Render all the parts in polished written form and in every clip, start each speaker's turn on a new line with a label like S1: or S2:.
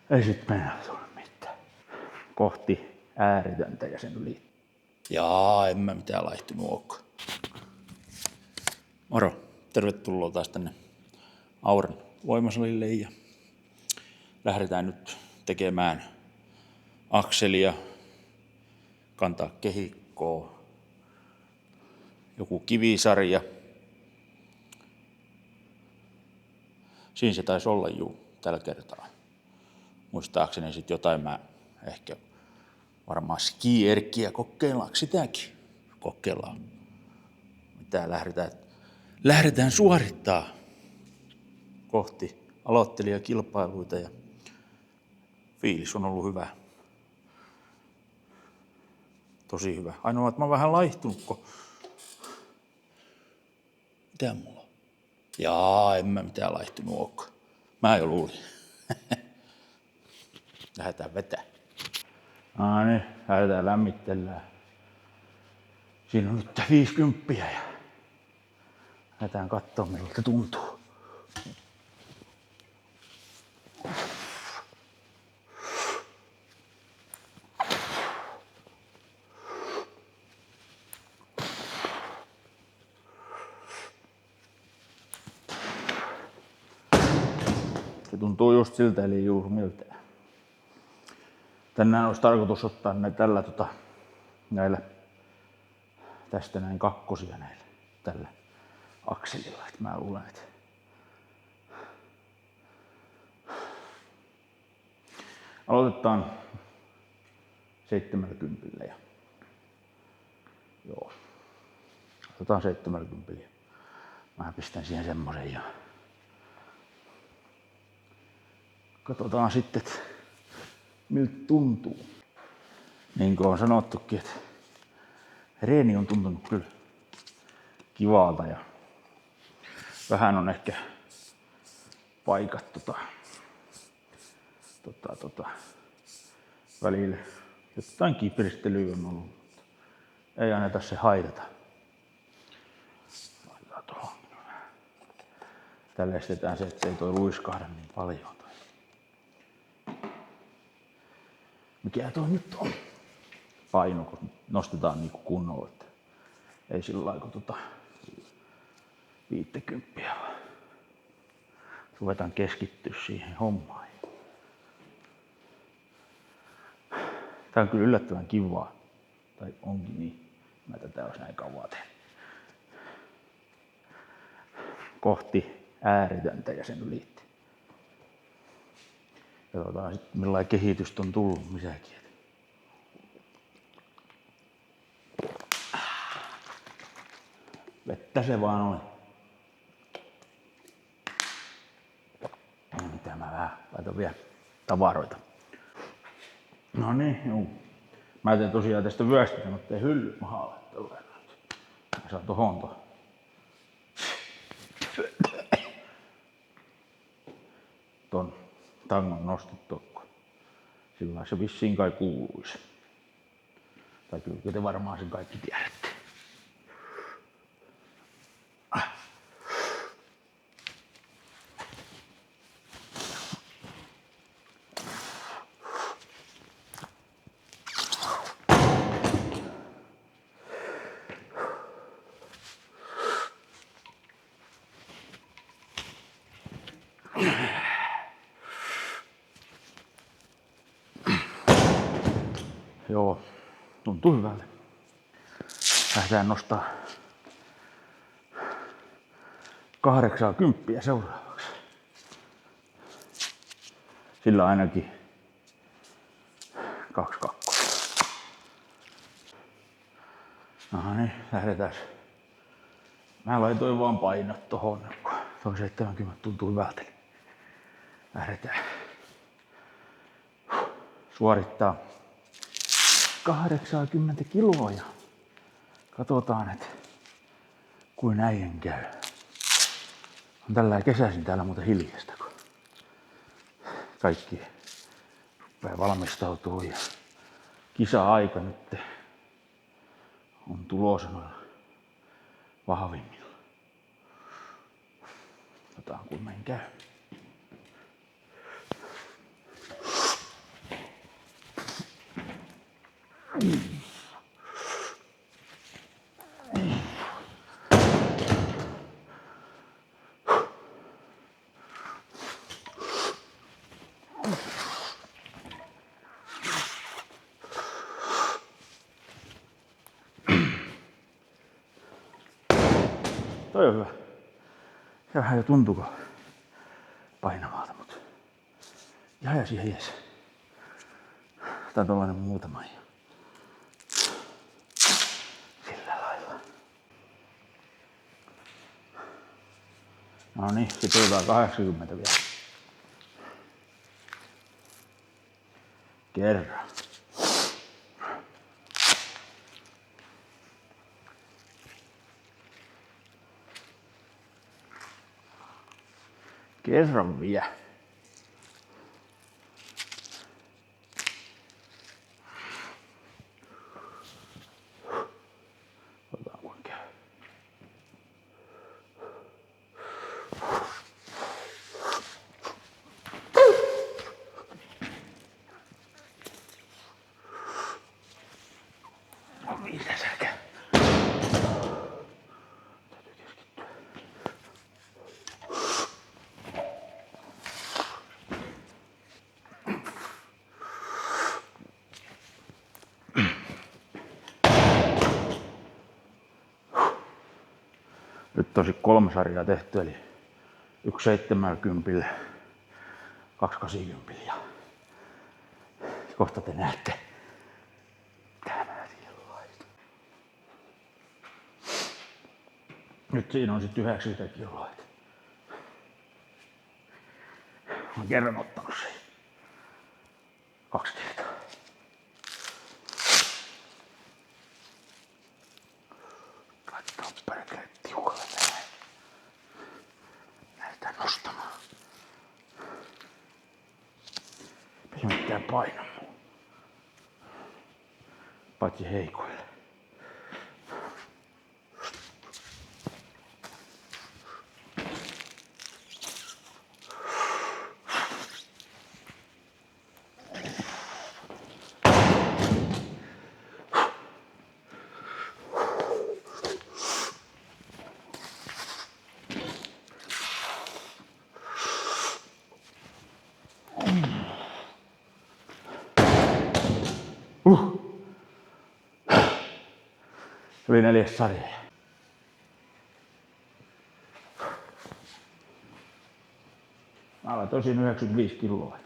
S1: Ei sit mennä tuonne mitään. Kohti ääretöntä ja sen yli.
S2: Jaa, en mä mitään laihtunut ookaan. Moro, tervetuloa taas tänne Auran voimasalille ja lähdetään nyt tekemään akselia, kantaa kehikkoa, joku kivisarja. Siinä se taisi olla tällä kertaa. Muistaakseni sit jotain mä ehkä varmaan skierkkiä kokeillaanko sitäkin? Kokeillaan. Mitä lähdetään suorittaa kohti aloittelijakilpailuita ja fiilis on ollut hyvä. Tosi hyvä. Ainoa, että mä oon vähän laihtunut, kun... Mitä mulla on? Jaa, en mä mitään laihtunut ookaan. Mä jo luulin. Lähdetään vetää.
S1: No niin, lähdetään lämmitellään. Siinä on nyt 50 ja lähdetään kattoo miltä tuntuu. Se tuntuu just siltä, eli juuri miltään. Tänään olisi tarkoitus ottaa näillä tästä näin kakkosia näillä tällä akselilla. Et mä luulen, että aloitetaan 70 ja joo. Otetaan 70 ja mä pistän siihen semmosen ja katsotaan sitten, että miltä tuntuu. Niin kuin on sanottukin, että reeni on tuntunut kyllä kivalta ja vähän on ehkä paikat välillä jotain kipiristelyä on ollut, mutta ei anneta se haitata. Laitetaan tuohon. Tällä estetään se, että se ei toi luiskahda niin paljon. Mikä toi nyt on? Paino, kun nostetaan niinku kunnolla, että ei sillä lailla kun 50 vaan. Ruvetaan keskittyä siihen hommaan. Tää on kyllä yllättävän kivaa. Tai onkin niin. Mä tätä olisi näin kauan tehnyt. Kohti ääretöntä ja sen yli. Katsotaan sitten millainen kehitystä on tullut missäkin. Vettä se vaan oli. Mitä mä vähän laitan vielä tavaroita. No niin, juu. Mä teen tosiaan tästä vyöstä semmoitteen hylly mahalle. Mä saan tohon ton tangon nostettua. Sillä se vissiin kai kuuluisi. Tai kyllä te varmaan sen kaikki tiedätte. Joo, tuntuu hyvältä. Lähdetään nostaa 80 seuraavaksi. Sillä ainakin 2 kakkosta. Aha niin, lähdetään. Mä laitoin vaan painot tohon, kun toi 70 tuntuu hyvältä. Lähdetään suorittaa 80 kiloa ja katsotaan, että kuin äijän käy. On tällä kesäisin täällä muuten hiljasta, kun kaikki rupeaa valmistautuu ja kisa-aika nyt on tulossa noilla vahvimmilla. Katsotaan kuin meidän käy. Toi on hyvä. Se vähän jo tuntuuko painavalta, mutta ihan siihen jees. Tää on tollanen muutama. Sillä lailla. No niin, sit otetaan 80 vielä. Kerran. Kerran vielä. Otetaan kun käy. No mitä sä käy? Täytyy keskittyä. Nyt tosi 3 sarjaa tehty, eli 1 70, 2 80 ja kohta te näette, mitä mä siihen laitan. Nyt siinä on sitten 90 kiloa. Mä oon kerran ottanut sen 2 kertaa. Laittaa perkele tiukalle tänään. Lähdetään nostamaan. Ei mitään paina muu. Paitsi heikoille. Tuli 4. sarja. Mä laitoin siinä 95 kiloa.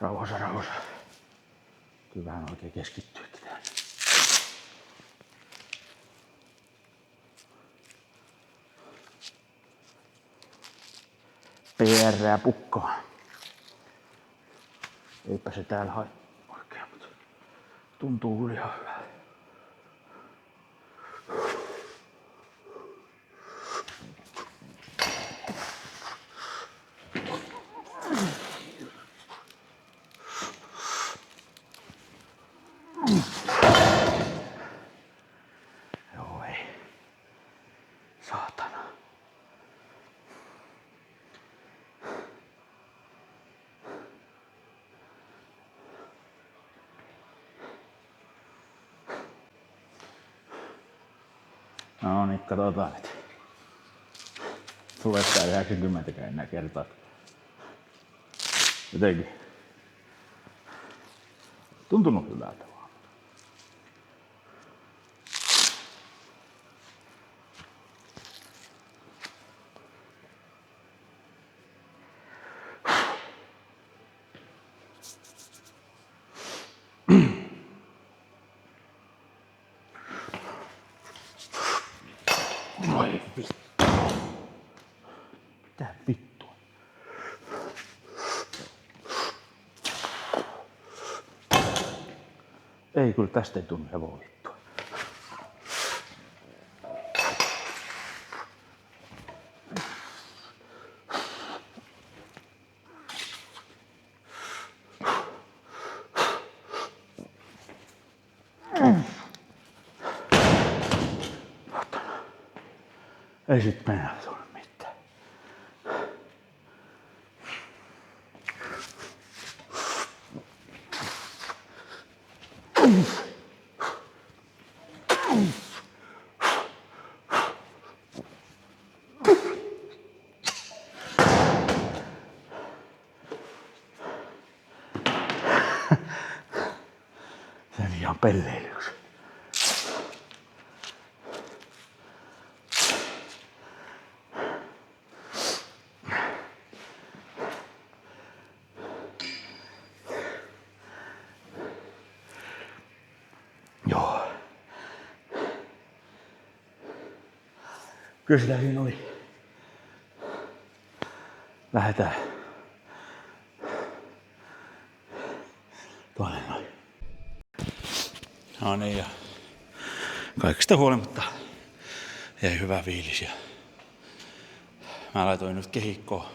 S1: Rauhassa, rauhassa. Kyllä vähän oikein keskittyäkin tähän. PR pukkaa. Eipä se täällä haittaa oikein, mutta tuntuu kyllä ihan hyvältä. Joo ei. Saatana. No niin, katsotaan nyt. Tulee tää 90 enää kertaa. Jotenkin. Tuntunut hyvältä vaan. Voi vittu. Mitä vittua? Ei kyllä tästä ei tunnu hevon vittua. Ei sit mennä tule mitään. Sen ihan pelleilyksi. Joo. Kyllä sitä siinä oli. Lähetään. Tuonne noin. No niin, ja kaikesta huolimatta jäi hyvä fiilis. Ja mä laitoin nyt kehikkoon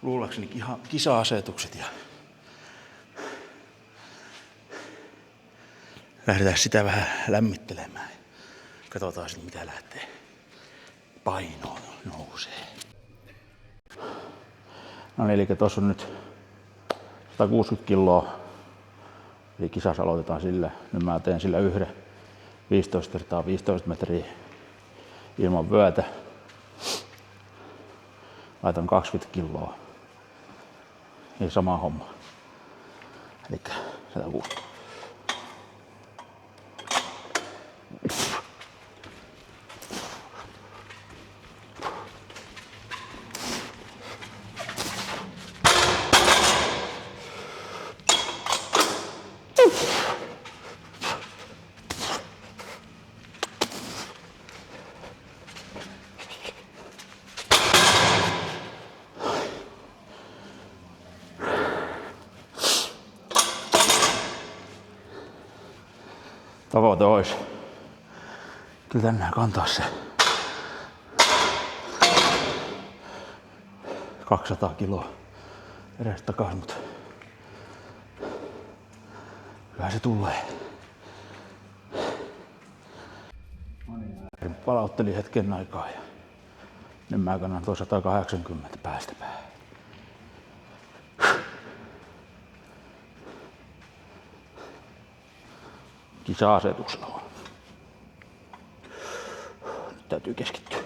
S1: luullakseni ihan kisa-asetukset ja lähdetään sitä vähän lämmittelemään. Katsotaan sitten mitä lähtee painoon nousee. No niin, eli tossa on nyt 160 kiloa. Eli kisassa aloitetaan sillä. Nyt mä teen sillä yhden 15 x 15 metriä ilman vyötä. Laitan 20 kiloa. Eli sama homma. Eli 160. Tavoite olisi kyllä tänään kantaa se 200 kiloa edes takas, mutta kyllä se tulee. Palauttelin hetken aikaa ja nyt mä kannan tuo 180 päästä päähän. Kisa-asetuksella on. Nyt täytyy keskittyä.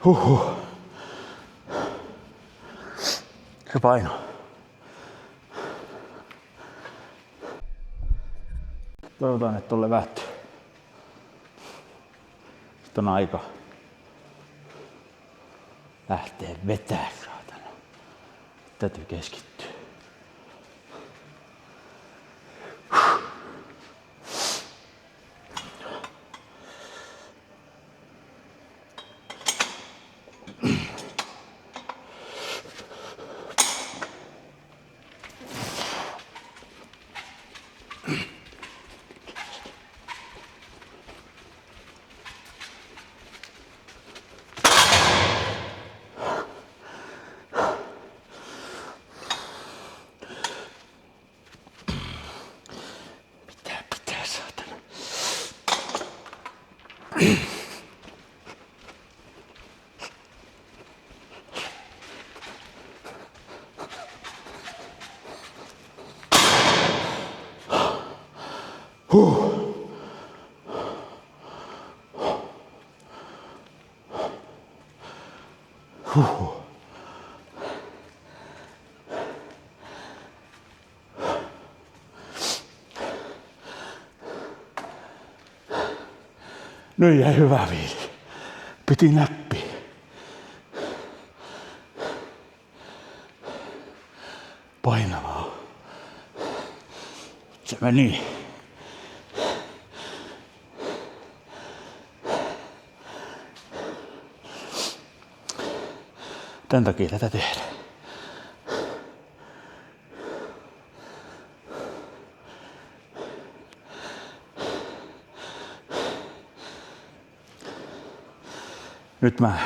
S1: Huhhuh. Se paino. Toivotaan, että on levätty. Sitten on aika lähteä vetää, saatana. Täytyy keskittyä. Pitää saatana. Nyt jäi hyvä fiilis. Piti näppiä. Painavaa. Se meni. Tän takia tätä tehdään. Nyt mä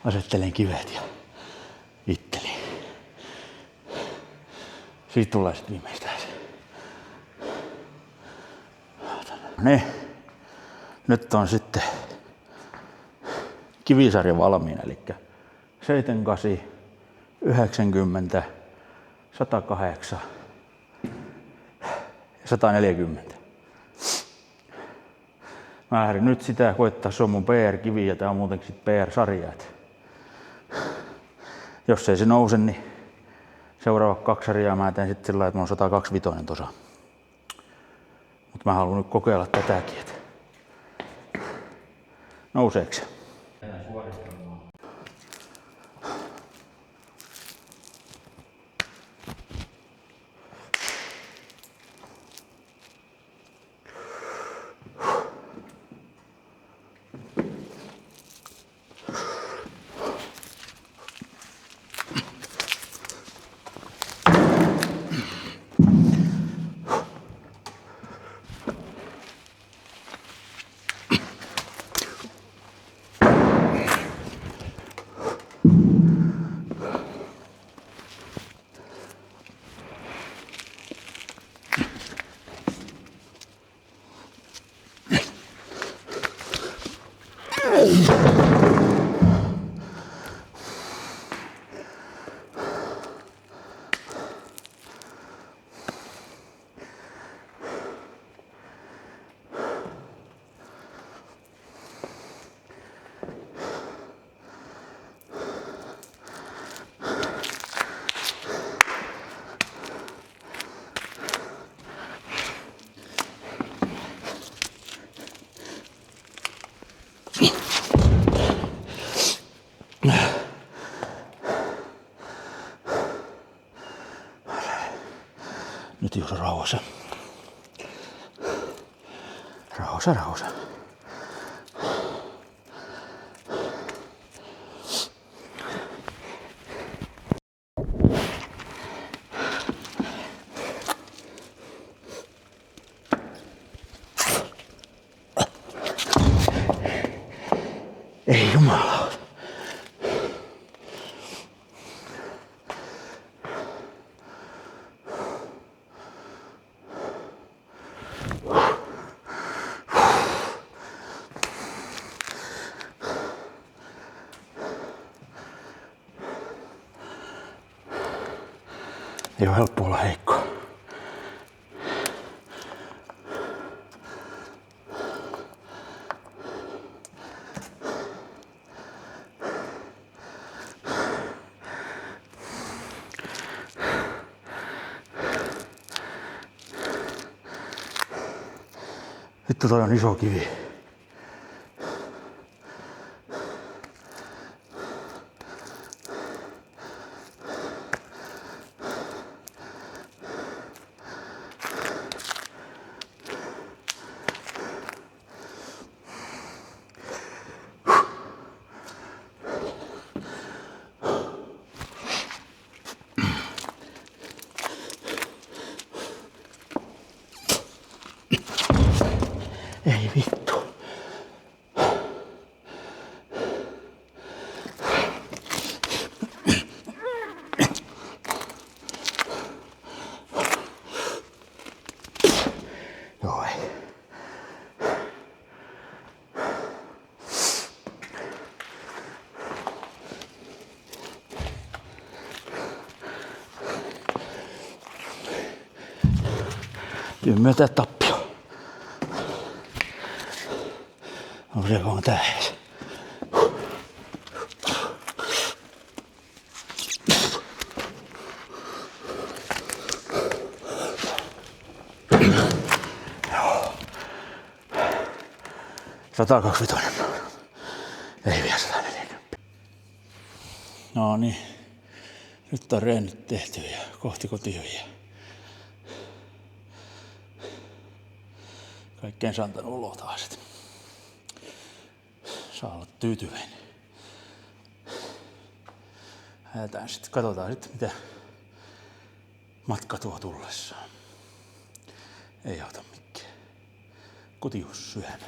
S1: asettelen kivet ja itteli. Siitä tulee sitten viimeistään se. Ne. Nyt on sitten kivisarja valmiina, eli 78, 90, 108 ja 140. Mä lähdin nyt sitä koittaa, se on mun PR-kivi ja tää on muutenkin sit PR-sarja. Jos ei se nouse, niin seuraavat 2 sarjaa mä teen sitten sillä, että mulla on 125 tossa. Mut mä haluan nyt kokeilla tätäkin, että nouseeko se? Nyt jos rauhassa. Rauhassa. Ei jumala. Ei ole helppo olla heikko. Vittu, toi on iso kivi. Ei vittu. Joo ei. Myötä tappio. On se on tää. Joo. 125. Ei vielä 140. No niin. Nyt on reenit tehty ja kohti kotiin. Kaikkeen saa antanut ulos taas. Saa olla tyytyväinen. Lähdetään sitten, katsotaan sitten mitä matka tuo tullessaan. Ei auta mikään. Kotiin syömään.